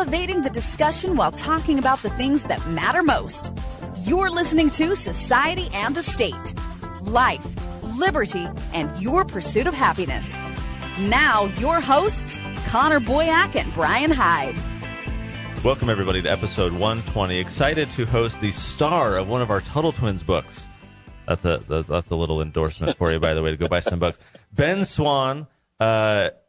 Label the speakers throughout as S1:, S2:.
S1: elevating the discussion while talking about the things that matter most. You're listening to Society and the State, Life, Liberty, and Your Pursuit of Happiness. Now, your hosts, Connor Boyack and Brian Hyde.
S2: Welcome, everybody, to episode 120. Excited to host the star of one of our Tuttle Twins books. That's a little endorsement for you, by the way, to go buy some books. Ben Swann,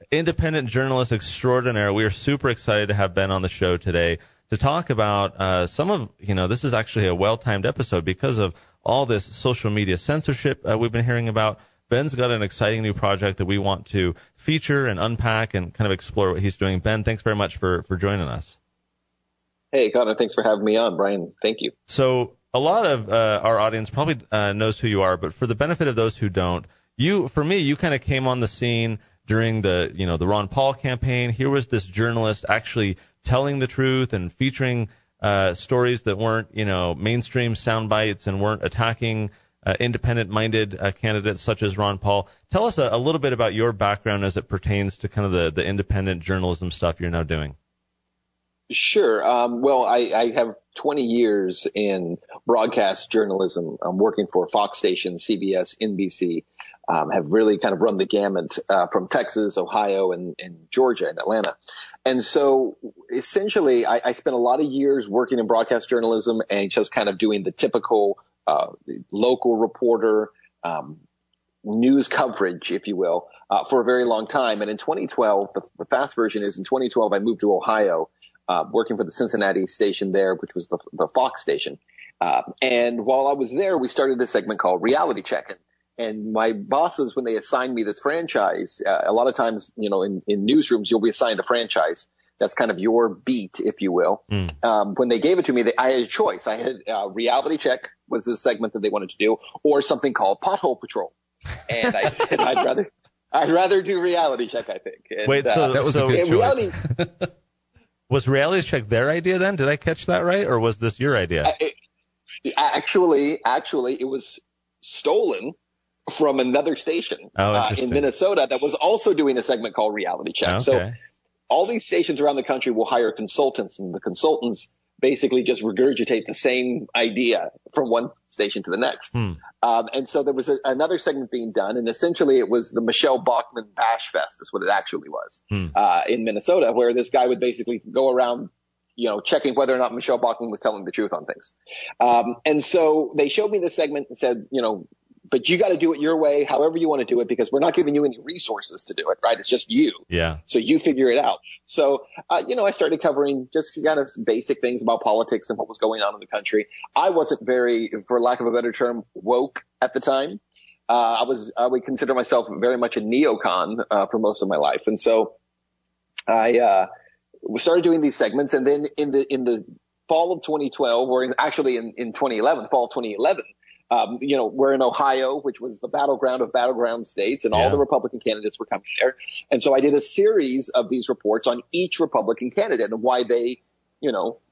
S2: independent journalist extraordinaire. We are super excited to have Ben on the show today to talk about this is actually a well-timed episode because of all this social media censorship we've been hearing about. Ben's got an exciting new project that we want to feature and unpack and kind of explore what he's doing. Ben, thanks very much for joining us.
S3: Hey, Connor, thanks for having me on. Brian, thank you.
S2: So a lot of our audience probably knows who you are, but for the benefit of those who don't, you kind of came on the scene during the Ron Paul campaign. Here was this journalist actually telling the truth and featuring stories that weren't, mainstream sound bites and weren't attacking independent-minded candidates such as Ron Paul. Tell us a little bit about your background as it pertains to kind of the independent journalism stuff you're now doing.
S3: Sure. Well, I have 20 years in broadcast journalism. I'm working for Fox stations, CBS, NBC, have really kind of run the gamut from Texas, Ohio, and Georgia and Atlanta. And so essentially, I spent a lot of years working in broadcast journalism and just kind of doing the typical local reporter news coverage, if you will, for a very long time. And in 2012, the fast version is in 2012, I moved to Ohio. Working for the Cincinnati station there, which was the Fox station. And while I was there, we started this segment called Reality Check. And my bosses, when they assigned me this franchise, a lot of times, in newsrooms, you'll be assigned a franchise. That's kind of your beat, if you will. When they gave it to me, I had a choice. I had Reality Check was the segment that they wanted to do, or something called Pothole Patrol. And I said, I'd rather do Reality Check, I think. And,
S2: wait, so that was a good choice. Was Reality Check their idea then? Did I catch that right? Or was this your idea?
S3: Actually, it was stolen from another station in Minnesota that was also doing a segment called Reality Check. Okay. So all these stations around the country will hire consultants, and the consultants basically just regurgitate the same idea from one station to the next. And so there was another segment being done, and essentially it was the Michelle Bachmann Bash Fest. That's what it actually was in Minnesota, where this guy would basically go around, checking whether or not Michelle Bachmann was telling the truth on things. And so they showed me this segment and said, but you got to do it your way, however you want to do it, because we're not giving you any resources to do it, right? It's just you.
S2: Yeah.
S3: So you figure it out. So, I started covering just kind of basic things about politics and what was going on in the country. I wasn't very, for lack of a better term, woke at the time. I would consider myself very much a neocon for most of my life. And so I started doing these segments. And then in the fall of 2012, or in 2011, fall of 2011, we're in Ohio, which was the battleground of battleground states, and all the Republican candidates were coming there. And so I did a series of these reports on each Republican candidate and why they,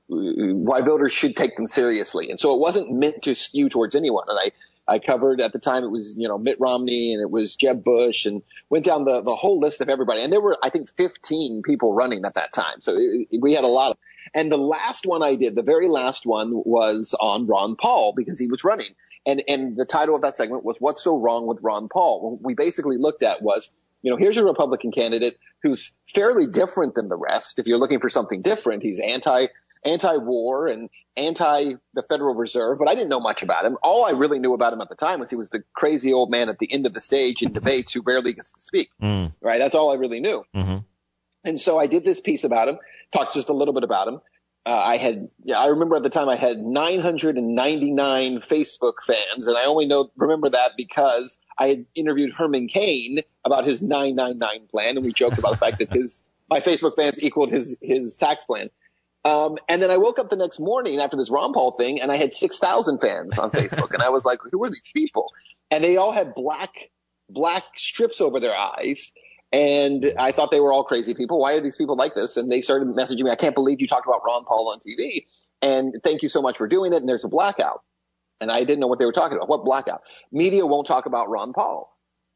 S3: why voters should take them seriously. And so it wasn't meant to skew towards anyone. And I covered at the time it was, Mitt Romney, and it was Jeb Bush, and went down the whole list of everybody. And there were, I think, 15 people running at that time. So we had a lot of. And the last one I did, the very last one, was on Ron Paul because he was running. And the title of that segment was "What's So Wrong with Ron Paul?" What we basically looked at was, here's a Republican candidate who's fairly different than the rest. If you're looking for something different, he's anti-war and anti the Federal Reserve, but I didn't know much about him. All I really knew about him at the time was he was the crazy old man at the end of the stage in debates who rarely gets to speak. Right? That's all I really knew. And so I did this piece about him, talked just a little bit about him. I remember at the time I had 999 Facebook fans, and I only remember that because I had interviewed Herman Cain about his 999 plan, and we joked about the fact that my Facebook fans equaled his tax plan. And then I woke up the next morning after this Ron Paul thing, and I had 6,000 fans on Facebook, and I was like, who are these people? And they all had black strips over their eyes. And I thought they were all crazy people. Why are these people like this? And they started messaging me, I can't believe you talked about Ron Paul on TV. And thank you so much for doing it. And there's a blackout. And I didn't know what they were talking about. What blackout? Media won't talk about Ron Paul.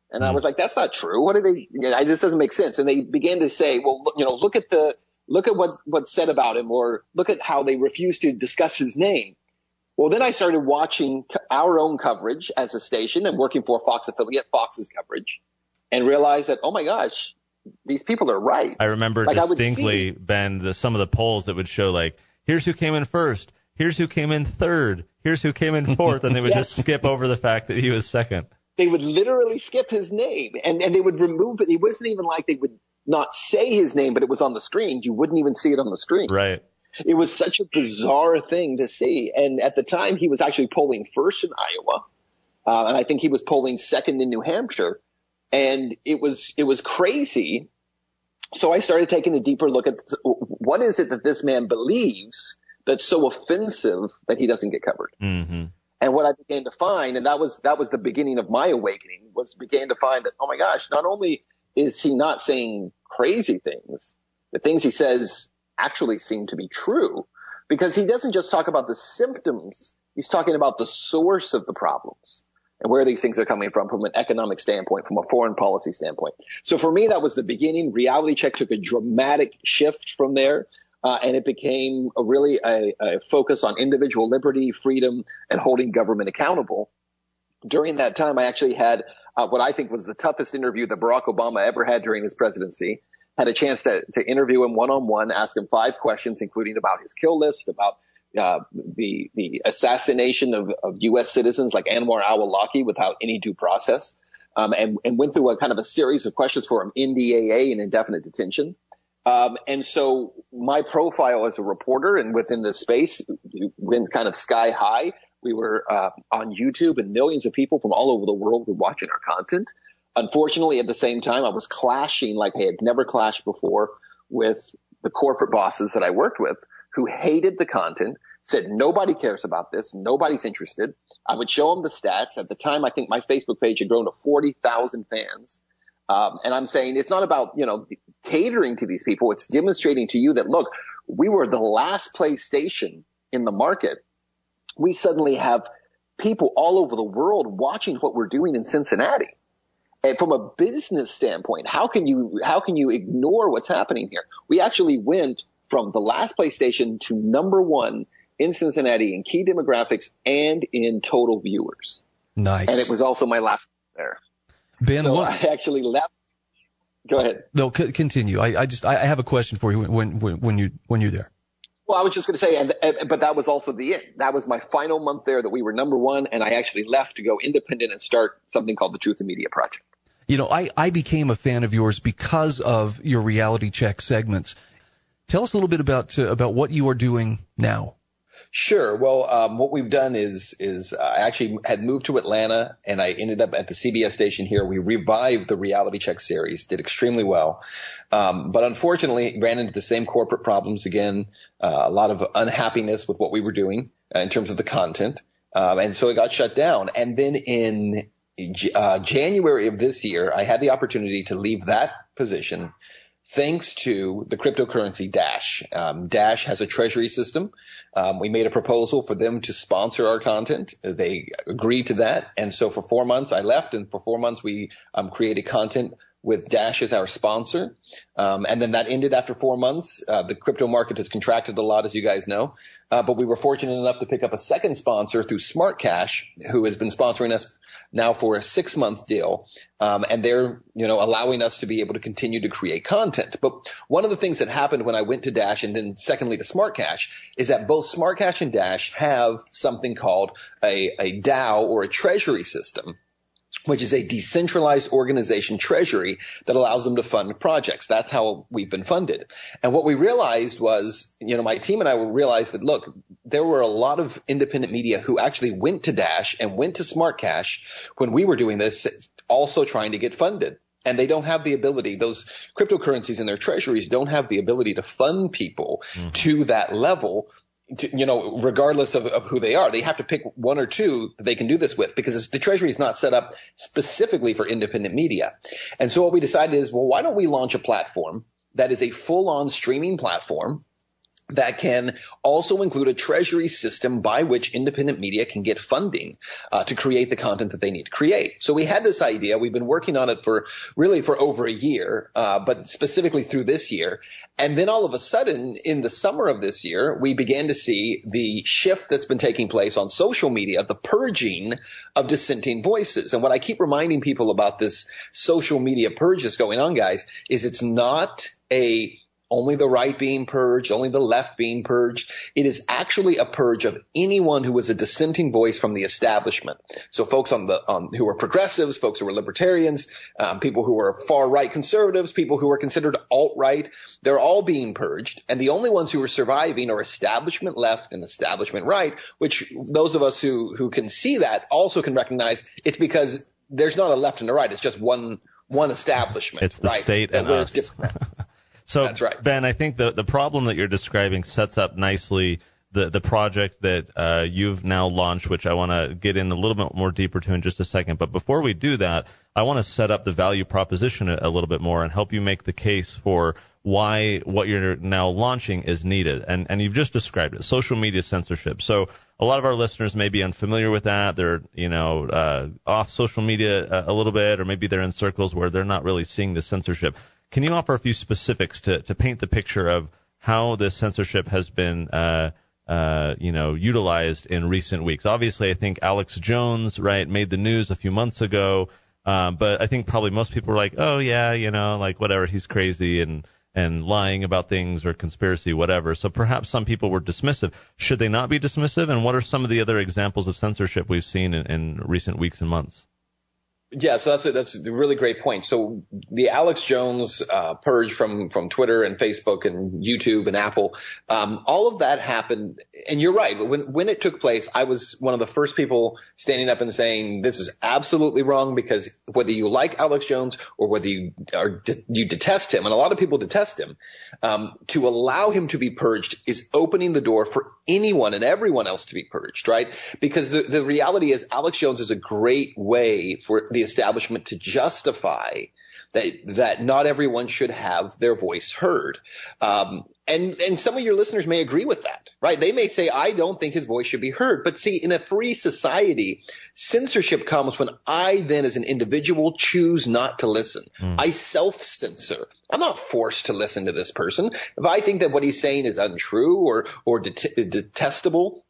S3: And I was like, that's not true. What are they? This doesn't make sense. And they began to say, well, look at the Look at what's said about him, or look at how they refuse to discuss his name. Well, then I started watching our own coverage as a station and working for a Fox affiliate, Fox's coverage, and realized that, oh my gosh, these people are right.
S2: I remember distinctly, Ben, some of the polls that would show, like, here's who came in first, here's who came in third, here's who came in fourth, and they would just skip over the fact that he was second.
S3: They would literally skip his name, and they would remove it. It wasn't even like they would not say his name, but it was on the screen. You wouldn't even see it on the screen.
S2: Right.
S3: It was such a bizarre thing to see. And at the time, he was actually polling first in Iowa, and I think he was polling second in New Hampshire. And it was crazy. So I started taking a deeper look at what is it that this man believes that's so offensive that he doesn't get covered.
S2: Mm-hmm.
S3: And what I began to find, and that was the beginning of my awakening, began to find that, oh my gosh, not only is he not saying crazy things, the things he says actually seem to be true, because he doesn't just talk about the symptoms. He's talking about the source of the problems and where these things are coming from an economic standpoint, from a foreign policy standpoint. So for me, that was the beginning. Reality Check took a dramatic shift from there. And it became a focus on individual liberty, freedom, and holding government accountable. During that time, I actually had what I think was the toughest interview that Barack Obama ever had during his presidency. Had a chance to interview him one-on-one, ask him 5 questions, including about his kill list, about the assassination of U.S. citizens like Anwar al-Awlaki without any due process, and went through a kind of a series of questions for him, NDAA and indefinite detention. And so my profile as a reporter and within the space went kind of sky high. We were on YouTube, and millions of people from all over the world were watching our content. Unfortunately, at the same time, I was clashing like I had never clashed before with the corporate bosses that I worked with, who hated the content, said nobody cares about this, nobody's interested. I would show them the stats. At the time, I think my Facebook page had grown to 40,000 fans. And I'm saying it's not about, catering to these people. It's demonstrating to you that, look, we were the last place station in the market. We suddenly have people all over the world watching what we're doing in Cincinnati. And from a business standpoint, how can you ignore what's happening here? We actually went from the last place station to number 1 in Cincinnati in key demographics and in total viewers.
S4: Nice.
S3: And it was also my last there.
S4: Ben,
S3: so I actually left. Go ahead.
S4: No, continue. I have a question for you when you're there.
S3: Well, I was just going to say, but that was also the end. That was my final month there that we were number 1, and I actually left to go independent and start something called the Truth in Media Project.
S4: I became a fan of yours because of your Reality Check segments. Tell us a little bit about what you are doing now.
S3: Sure. Well, what we've done is I actually had moved to Atlanta, and I ended up at the CBS station here. We revived the Reality Check series, did extremely well. But unfortunately, ran into the same corporate problems again, a lot of unhappiness with what we were doing in terms of the content. And so it got shut down. And then in January of this year, I had the opportunity to leave that position thanks to the cryptocurrency Dash. Dash has a treasury system. We made a proposal for them to sponsor our content. They agreed to that. And so for 4 months, I left, and for 4 months, we created content with Dash as our sponsor. And then that ended after 4 months. The crypto market has contracted a lot, as you guys know. But we were fortunate enough to pick up a second sponsor through Smart Cash, who has been sponsoring us now for a 6-month deal. And they're, allowing us to be able to continue to create content. But one of the things that happened when I went to Dash and then secondly to Smart Cash is that both Smart Cash and Dash have something called a DAO, or a treasury system, which is a decentralized organization treasury that allows them to fund projects. That's how we've been funded. And what we realized was, my team and I realized that, look, there were a lot of independent media who actually went to Dash and went to Smart Cash when we were doing this, also trying to get funded. And they don't have the ability, those cryptocurrencies in their treasuries don't have the ability to fund people to that level. Regardless of who they are, they have to pick 1 or 2 that they can do this with, because the treasury is not set up specifically for independent media. And so what we decided is, well, why don't we launch a platform that is a full-on streaming platform that can also include a treasury system by which independent media can get funding to create the content that they need to create. So we had this idea. We've been working on it for over a year, but specifically through this year. And then all of a sudden, in the summer of this year, we began to see the shift that's been taking place on social media, the purging of dissenting voices. And what I keep reminding people about this social media purge that's going on, guys, is it's not only the right being purged, only the left being purged. It is actually a purge of anyone who was a dissenting voice from the establishment. So folks who are progressives, folks who are libertarians, people who are far right conservatives, people who are considered alt-right, they're all being purged. And the only ones who are surviving are establishment left and establishment right, which those of us who can see that also can recognize it's because there's not a left and a right. It's just one establishment.
S2: It's the
S3: right?
S2: state and us. So,
S3: that's right.
S2: Ben, I think the problem that you're describing sets up nicely the project that you've now launched, which I want to get in a little bit more deeper to in just a second. But before we do that, I want to set up the value proposition a little bit more and help you make the case for why what you're now launching is needed. And you've just described it, social media censorship. So a lot of our listeners may be unfamiliar with that. They're, off social media a little bit, or maybe they're in circles where they're not really seeing the censorship. Can you offer a few specifics to paint the picture of how this censorship has been, utilized in recent weeks? Obviously, I think Alex Jones, right, made the news a few months ago. But I think probably most people were like, oh, yeah, whatever, he's crazy and lying about things or conspiracy, whatever. So perhaps some people were dismissive. Should they not be dismissive? And what are some of the other examples of censorship we've seen in recent weeks and months?
S3: Yeah, so that's a really great point. So the Alex Jones purge from Twitter and Facebook and YouTube and Apple, all of that happened. And you're right. When it took place, I was one of the first people standing up and saying this is absolutely wrong, because whether you like Alex Jones or whether you detest him, and a lot of people detest him, to allow him to be purged is opening the door for anyone and everyone else to be purged, right? Because the reality is Alex Jones is a great way for the establishment to justify that not everyone should have their voice heard. And some of your listeners may agree with that, right? They may say, I don't think his voice should be heard. But see, in a free society, censorship comes when I then as an individual choose not to listen. I self-censor. I'm not forced to listen to this person. If I think that what he's saying is untrue or detestable,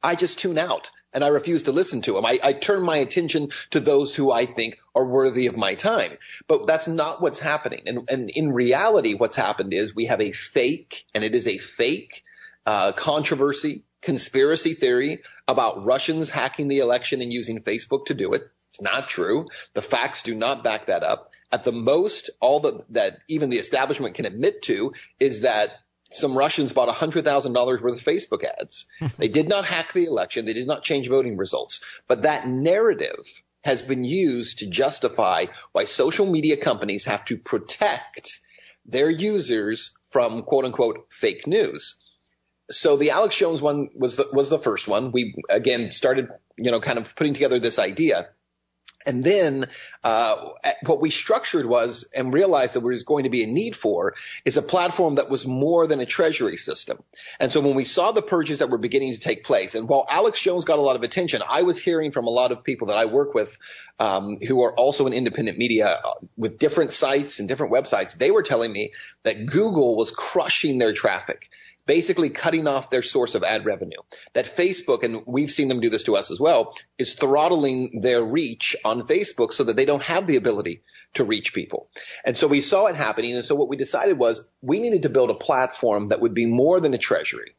S3: I just tune out and I refuse to listen to him. I turn my attention to those who I think are worthy of my time. But that's not what's happening. And in reality, what's happened is we have a fake, and it is a fake controversy, conspiracy theory about Russians hacking the election and using Facebook to do it. It's not true. The facts do not back that up. At the most, all that even the establishment can admit to is that some Russians bought $100,000 worth of Facebook ads. They did not hack the election. They did not change voting results. But that narrative has been used to justify why social media companies have to protect their users from quote unquote fake news. So the Alex Jones one was the first one. We again started, kind of putting together this idea. And then what we structured was and realized that there was going to be a need for is a platform that was more than a treasury system. And so when we saw the purges that were beginning to take place, and while Alex Jones got a lot of attention, I was hearing from a lot of people that I work with who are also in independent media with different sites and different websites. They were telling me that Google was crushing their traffic, basically cutting off their source of ad revenue. That Facebook, and we've seen them do this to us as well, is throttling their reach on Facebook so that they don't have the ability to reach people. And so we saw it happening. And so what we decided was we needed to build a platform that would be more than a treasury.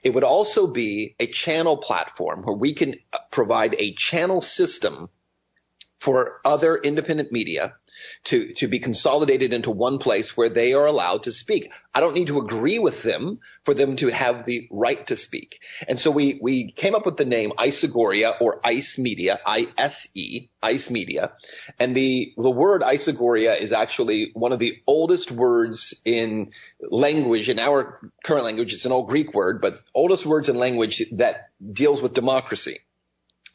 S3: It would also be a channel platform where we can provide a channel system for other independent media to be consolidated into one place where they are allowed to speak. I don't need to agree with them for them to have the right to speak. And so we came up with the name Isagoria or Ice Media, I-S-E, Ice Media. And the word Isagoria is actually one of the oldest words in language, in our current language. It's an old Greek word, but oldest words in language that deals with democracy.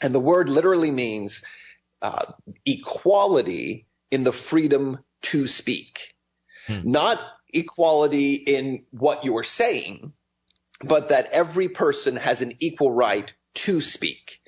S3: And the word literally means equality in the freedom to speak, not equality in what you are saying, but that every person has an equal right to speak.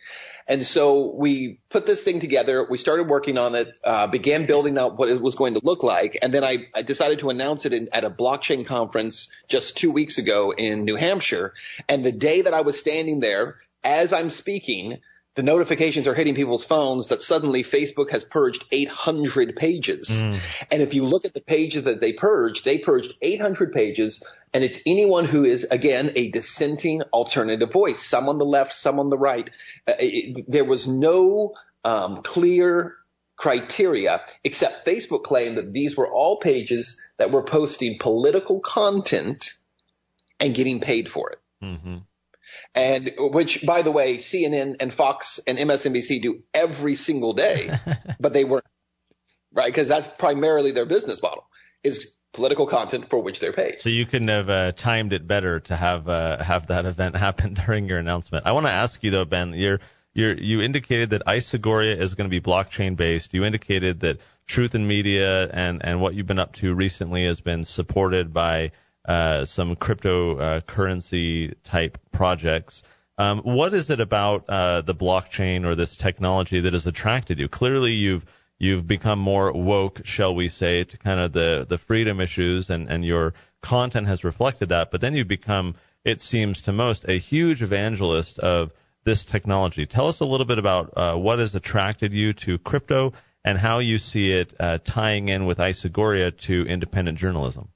S3: And so we put this thing together. We started working on it, began building out what it was going to look like. And then I decided to announce it at a blockchain conference just 2 weeks ago in New Hampshire. And the day that I was standing there, as I'm speaking, the notifications are hitting people's phones that suddenly Facebook has purged 800 pages. And if you look at the pages that they purged 800 pages. And it's anyone who is, again, a dissenting alternative voice, some on the left, some on the right. There was no clear criteria, except Facebook claimed that these were all pages that were posting political content and getting paid for it. Mm-hmm. And which, by the way, CNN and Fox and MSNBC do every single day, but they weren't, right? Because that's primarily their business model, is political content for which they're paid.
S2: So you couldn't have timed it better to have that event happen during your announcement. I want to ask you though, Ben, you indicated that Isagoria is going to be blockchain based. You indicated that Truth in Media and what you've been up to recently has been supported by some cryptocurrency type projects. What is it about the blockchain or this technology that has attracted you? Clearly, you've become more woke, shall we say, to kind of the freedom issues, and your content has reflected that. But then you've become, it seems to most, a huge evangelist of this technology. Tell us a little bit about what has attracted you to crypto and how you see it tying in with Isagoria to independent journalism.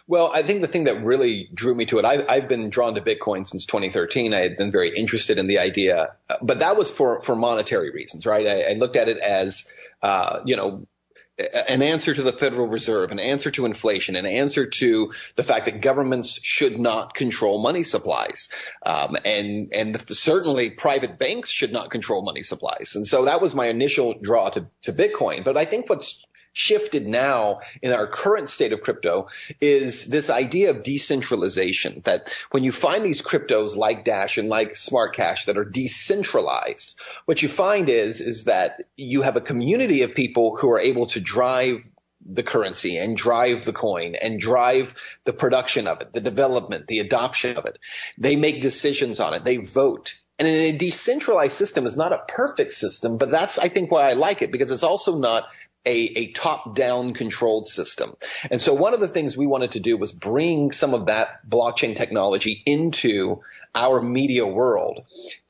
S3: Well, I think the thing that really drew me to it, I've been drawn to Bitcoin since 2013. I had been very interested in the idea, but that was for monetary reasons, right? I looked at it as, an answer to the Federal Reserve, an answer to inflation, an answer to the fact that governments should not control money supplies. And certainly private banks should not control money supplies. And so that was my initial draw to Bitcoin. But I think what's shifted now in our current state of crypto is this idea of decentralization, that when you find these cryptos like Dash and like Smart Cash that are decentralized, what you find is that you have a community of people who are able to drive the currency and drive the coin and drive the production of it, the development, the adoption of it. They make decisions on it. They vote. And in a decentralized system is not a perfect system, but that's, I think, why I like it, because it's also not a top-down controlled system. And so one of the things we wanted to do was bring some of that blockchain technology into our media world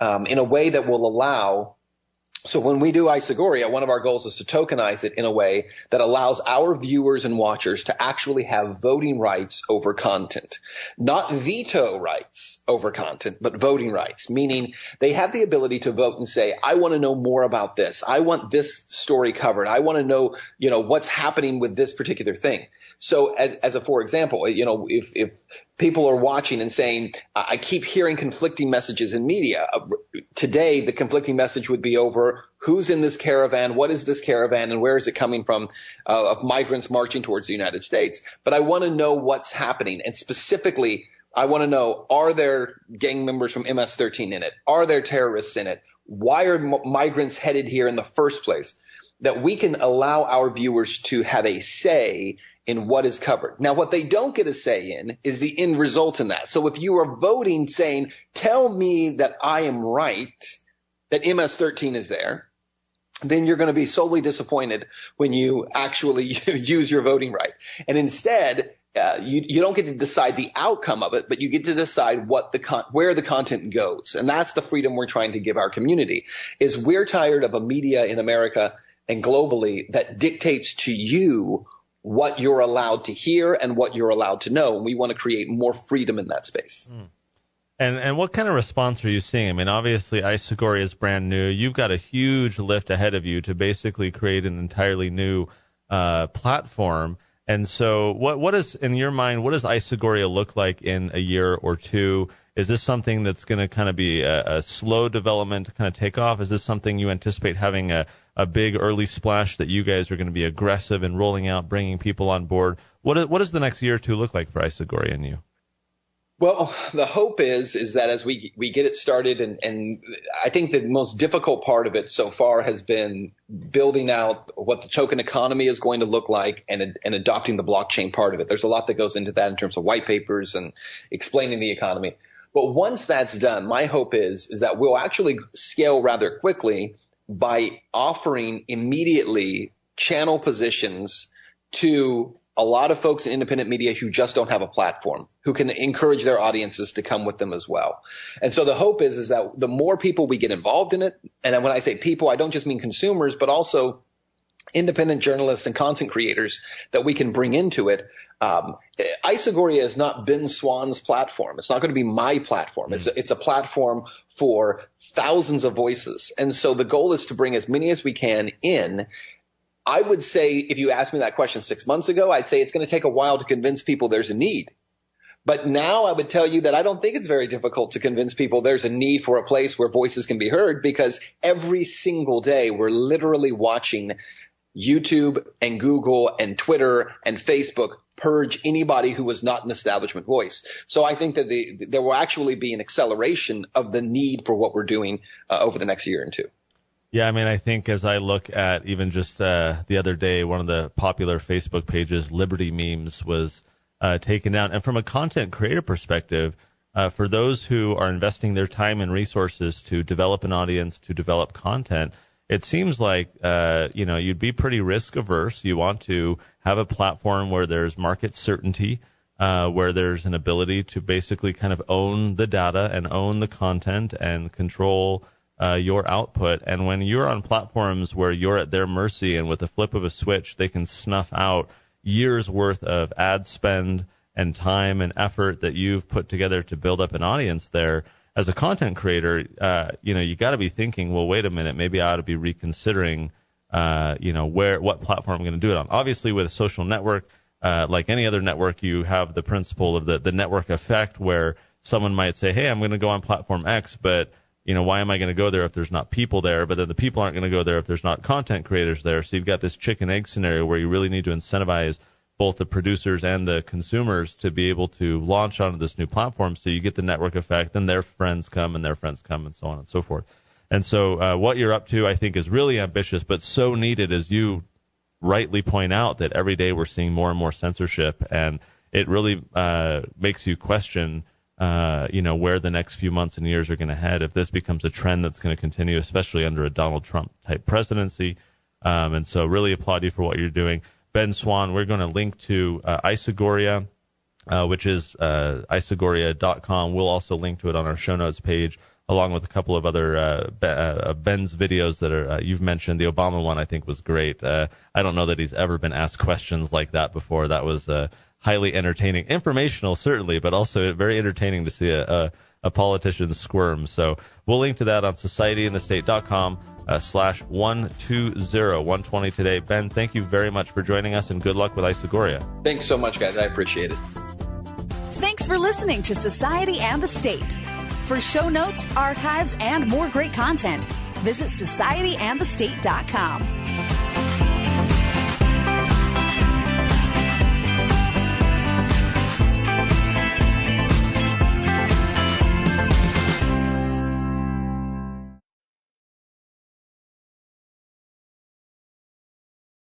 S3: in a way that will allow – so when we do Isagoria, one of our goals is to tokenize it in a way that allows our viewers and watchers to actually have voting rights over content. Not veto rights over content, but voting rights, meaning they have the ability to vote and say, I want to know more about this. I want this story covered. I want to know, what's happening with this particular thing. So as a for example, if people are watching and saying, I keep hearing conflicting messages in media. Today, the conflicting message would be over who's in this caravan, what is this caravan, and where is it coming from of migrants marching towards the United States. But I want to know what's happening. And specifically, I want to know, are there gang members from MS-13 in it? Are there terrorists in it? Why are migrants headed here in the first place? That we can allow our viewers to have a say in what is covered. Now, what they don't get a say in is the end result in that. So if you are voting saying, tell me that I am right, that MS-13 is there, then you're going to be solely disappointed when you actually use your voting right. And instead, you don't get to decide the outcome of it, but you get to decide where the content goes. And that's the freedom we're trying to give our community, is we're tired of a media in America and globally that dictates to you what you're allowed to hear and what you're allowed to know. And we want to create more freedom in that space.
S2: And what kind of response are you seeing? I mean, obviously, Isagoria is brand new. You've got a huge lift ahead of you to basically create an entirely new platform. And so what is, in your mind, what does Isagoria look like in a year or two? Is this something that's going to kind of be a slow development to kind of take off? Is this something you anticipate having a big early splash that you guys are going to be aggressive in rolling out, bringing people on board? What does the next year or two look like for Isagoria and you?
S3: Well, the hope is that as we get it started, and I think the most difficult part of it so far has been building out what the token economy is going to look like and adopting the blockchain part of it. There's a lot that goes into that in terms of white papers and explaining the economy. But once that's done, my hope is that we'll actually scale rather quickly by offering immediately channel positions to a lot of folks in independent media who just don't have a platform, who can encourage their audiences to come with them as well. And so the hope is that the more people we get involved in it, and when I say people, I don't just mean consumers, but also independent journalists and content creators that we can bring into it. Isagoria has not been Swann's platform. It's not going to be my platform. It's a platform for thousands of voices. And so the goal is to bring as many as we can in. I would say if you asked me that question 6 months ago, I'd say it's going to take a while to convince people there's a need. But now I would tell you that I don't think it's very difficult to convince people there's a need for a place where voices can be heard, because every single day we're literally watching YouTube and Google and Twitter and Facebook purge anybody who was not an establishment voice. So I think that there will actually be an acceleration of the need for what we're doing over the next year and two.
S2: Yeah, I mean, I think as I look at even just the other day, one of the popular Facebook pages, Liberty Memes, was taken down. And from a content creator perspective, for those who are investing their time and resources to develop an audience, to develop content, it seems like, you'd be pretty risk averse. You want to have a platform where there's market certainty, where there's an ability to basically kind of own the data and own the content and control your output. And when you're on platforms where you're at their mercy and with a flip of a switch, they can snuff out years worth of ad spend and time and effort that you've put together to build up an audience there. As a content creator, you got to be thinking, well, wait a minute, maybe I ought to be reconsidering, what platform I'm going to do it on. Obviously, with a social network, like any other network, you have the principle of the network effect, where someone might say, hey, I'm going to go on platform X, but why am I going to go there if there's not people there? But then the people aren't going to go there if there's not content creators there. So you've got this chicken egg scenario where you really need to incentivize both the producers and the consumers to be able to launch onto this new platform. So you get the network effect, and their friends come and their friends come, and so on and so forth. And so what you're up to, I think, is really ambitious, but so needed, as you rightly point out, that every day we're seeing more and more censorship, and it really makes you question where the next few months and years are going to head if this becomes a trend that's going to continue, especially under a Donald Trump type presidency. And so really applaud you for what you're doing. Ben Swann, we're going to link to Isagoria, which is isagoria.com. We'll also link to it on our show notes page, along with a couple of other Ben's videos that are you've mentioned. The Obama one, I think, was great. I don't know that he's ever been asked questions like that before. That was highly entertaining, informational certainly, but also very entertaining to see a politician squirm. So we'll link to that on societyandthestate.com/120 today. Ben, thank you very much for joining us, and good luck with Isagoria.
S3: Thanks so much, guys. I appreciate it.
S1: Thanks for listening to Society and the State. For show notes, archives, and more great content, visit societyandthestate.com.